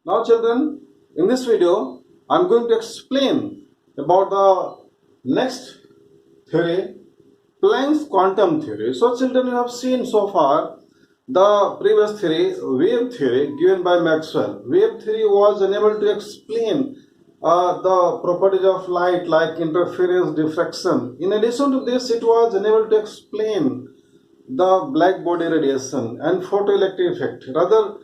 Now children, in this video, I'm going to explain about the next theory, Planck's quantum theory. So children, you have seen so far the previous theory, wave theory given by Maxwell. Wave theory was unable to explain the properties of light like interference, diffraction. In addition to this, it was unable to explain the black body radiation and photoelectric effect. Rather,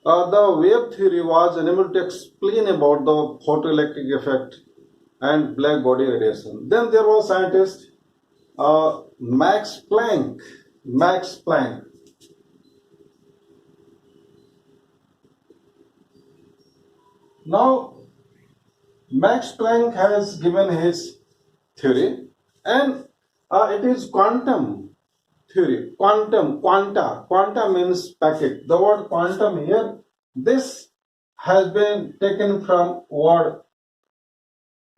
the wave theory was unable to explain about the photoelectric effect and black body radiation. Then there was scientist Max Planck. Max Planck. Now, Max Planck has given his theory, and it is quantum theory. Quanta means packet. The word quantum here, this has been taken from word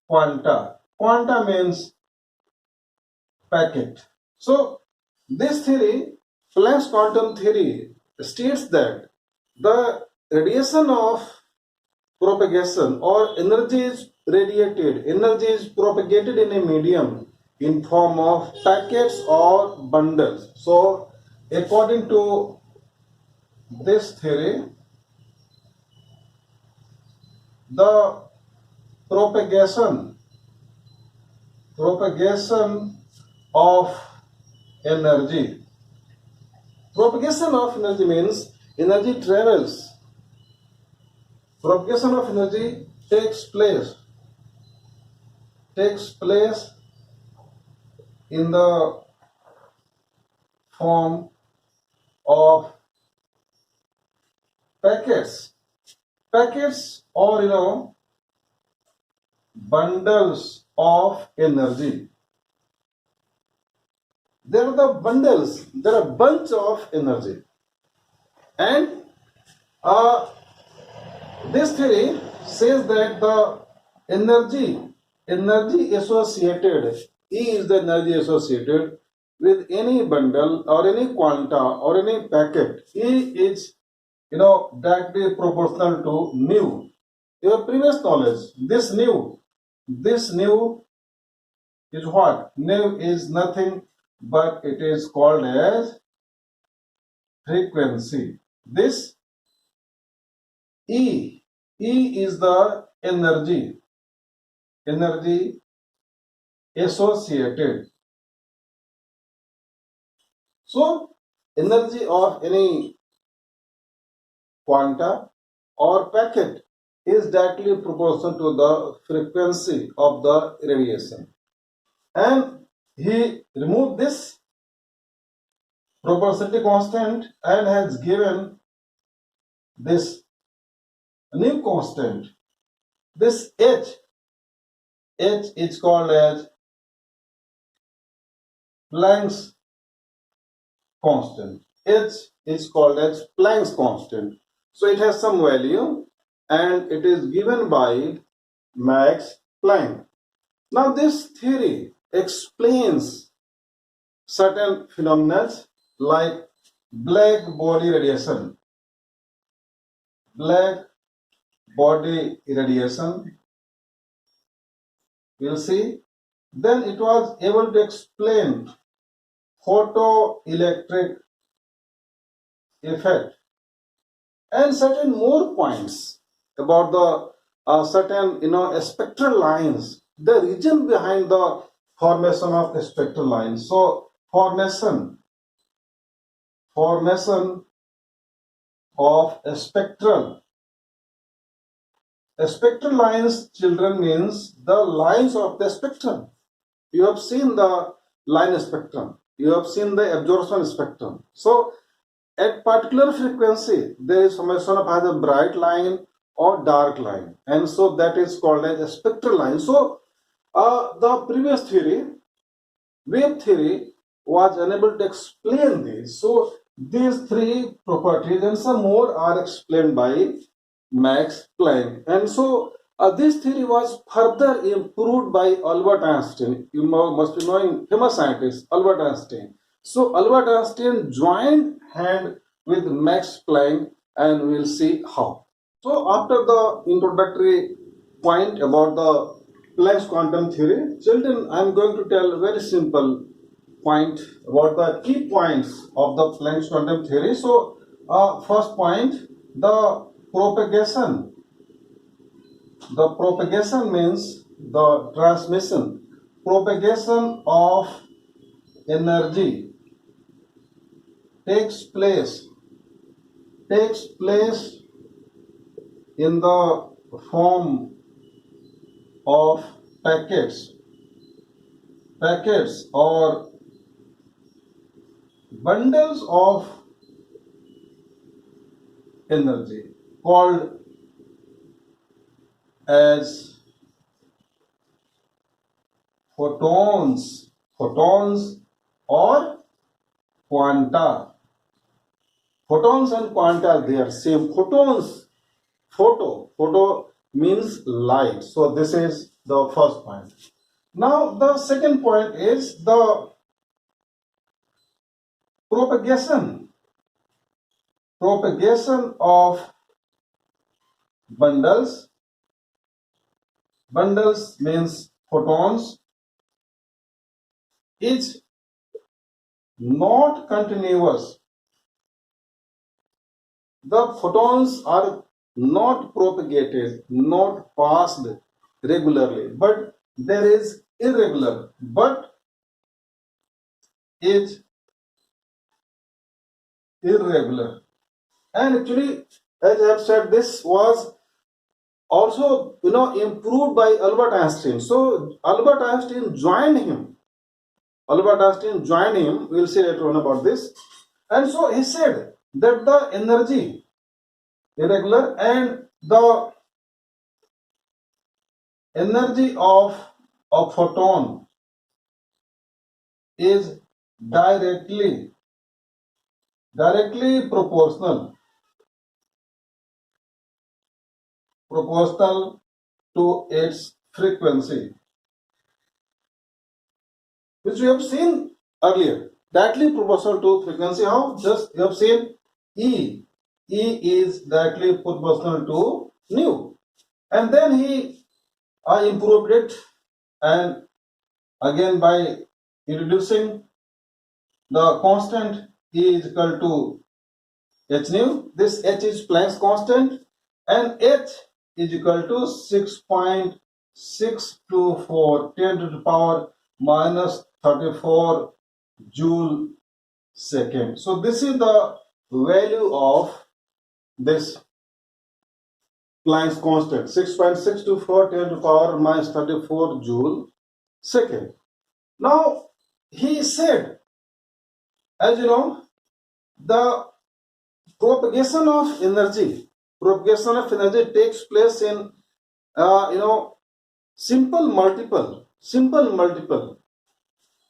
quanta. Quanta means packet. So this theory, Planck's quantum theory, states that the radiation of propagation or energy is propagated in a medium in form of packets or bundles. So according to this theory, the propagation of energy. Propagation of energy means energy travels. Propagation of energy takes place in the form of packets or bundles of energy. There are the bundles, there are bunch of energy, and this theory says that the energy associated, E is the energy associated with any bundle or any quanta or any packet. E is directly proportional to nu. Your previous knowledge, this nu is what? Nu is nothing but it is called as frequency. This E is the energy associated. So energy of any quanta or packet is directly proportional to the frequency of the radiation. And he removed this proportionality constant and has given this new constant. This H is called as Planck's constant. H is called as Planck's constant. So it has some value and it is given by Max Planck. Now this theory explains certain phenomena like black body radiation. Black body radiation, we'll see. Then it was able to explain photoelectric effect and certain more points about the certain spectral lines, the region behind the formation of the spectral lines. So formation of a spectral lines, children, means the lines of the spectrum. You have seen the line spectrum, you have seen the absorption spectrum. So at particular frequency there is formation of either bright line or dark line, and so that is called as a spectral line. So the previous theory, wave theory, was unable to explain this. So these three properties and some more are explained by Max Planck. And so this theory was further improved by Albert Einstein. You must be knowing famous scientist Albert Einstein. So Albert Einstein joined hand with Max Planck, and we'll see how. So after the introductory point about the Planck's quantum theory, children, I am going to tell a very simple point about the key points of the Planck's quantum theory. So first point, the propagation. The propagation means the transmission. Propagation of energy takes place in the form of packets or bundles of energy called as photons or quanta. Photons and quanta, they are same. Photo means light. So this is the first point. Now the second point is the propagation of bundles. Bundles means photons is not continuous. The photons are not propagated, not passed regularly, but there is irregular, but is irregular. And actually, as I have said, this was also improved by Albert Einstein. So Albert Einstein joined him. We'll see later on about this. And so he said that the energy irregular and the energy of a photon is directly proportional to its frequency, which we have seen earlier. Directly proportional to frequency. How? Just you have seen E. E is directly proportional to nu. And then he improved it, and again by introducing the constant E is equal to h nu. This h is Planck's constant, and h is equal to 6.624 10 to the power minus 34 joule second. So this is the value of this Planck's constant, 6.624 10 to the power minus 34 joule second. Now he said, as you know, the propagation of energy takes place in simple multiple.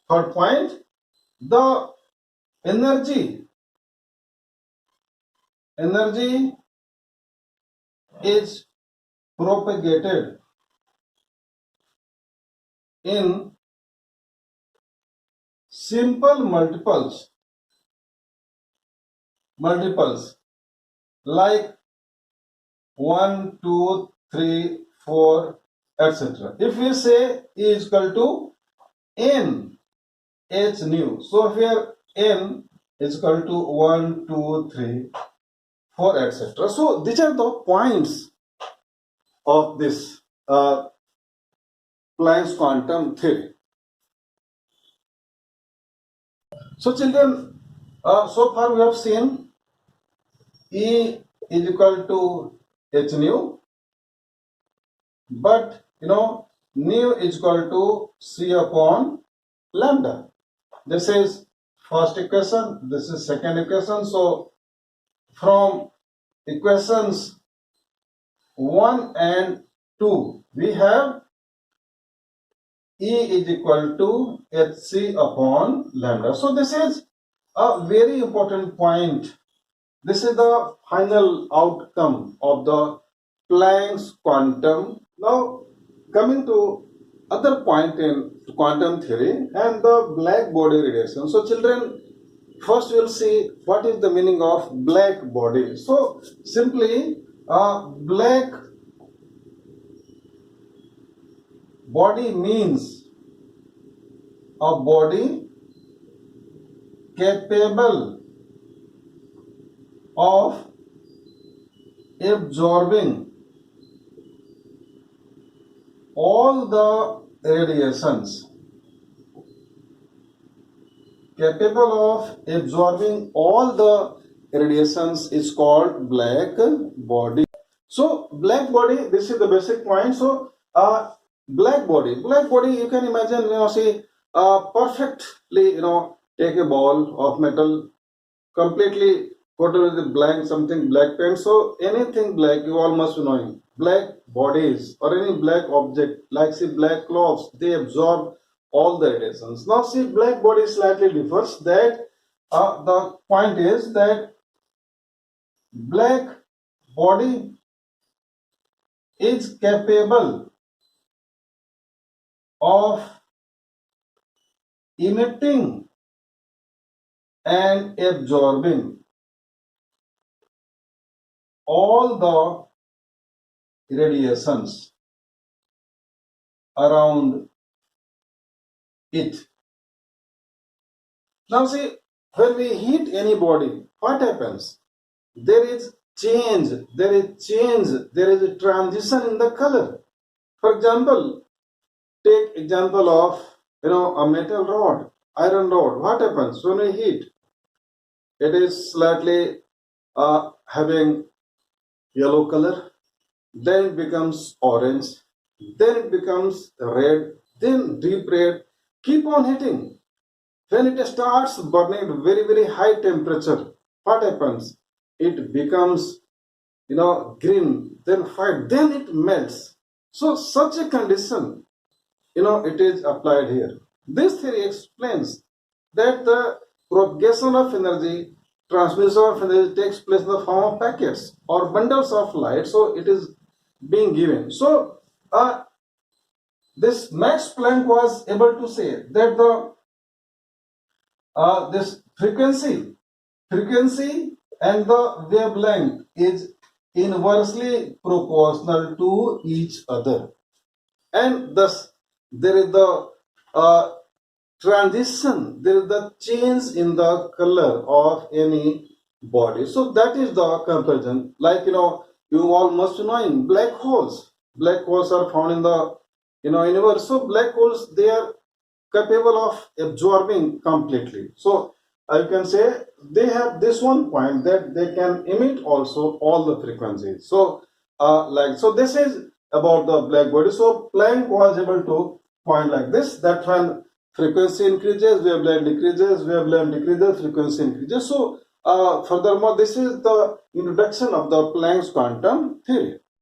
Third point, the energy is propagated in simple multiples like 1, 2, 3, 4, etc. If we say E is equal to n h nu, so here n is equal to 1, 2, 3, 4, etc. So these are the points of this Planck's quantum theory. So children, so far we have seen E is equal to h nu, but nu is equal to c upon lambda. This is first equation, this is second equation. So from equations 1 and 2 we have E is equal to hc upon lambda. So this is a very important point. This is the final outcome of the Planck's quantum. Now coming to other point in quantum theory and the black body radiation. So children, first we will see what is the meaning of black body. So simply A black body means a body capable of absorbing all the radiations, capable of absorbing all the radiations is called black body. So black body, this is the basic point. So black body, you can imagine, see, perfectly, take a ball of metal, completely coated with the black, something black paint. So anything black, you all must be knowing. Black bodies or any black object, like see black cloths, they absorb all the radiations. Now see, black body slightly differs. That the point is that black body is capable of emitting and absorbing all the radiations around it. Now see, when we heat any body, what happens? There is change, there is a transition in the color. For example, take example of a metal rod, iron rod. What happens when we heat? It is slightly having yellow color, then it becomes orange, then it becomes red, then deep red. Keep on heating. When it starts burning at very very high temperature, what happens? It becomes green, then white, then it melts. So such a condition, it is applied here. This theory explains that the propagation of energy, transmission of energy takes place in the form of packets or bundles of light. So it is being given. So this Max Planck was able to say that the this frequency and the wavelength is inversely proportional to each other, and thus there is the uh, transition, there is the change in the color of any body. So that is the comparison. Like you all must know in black holes. Black holes are found in the universe. So black holes, they are capable of absorbing completely. So I can say they have this one point that they can emit also all the frequencies. So so this is about the black body. So Planck was able to point like this, that when frequency increases, wavelength decreases, frequency increases. So furthermore, this is the introduction of the Planck's quantum theory.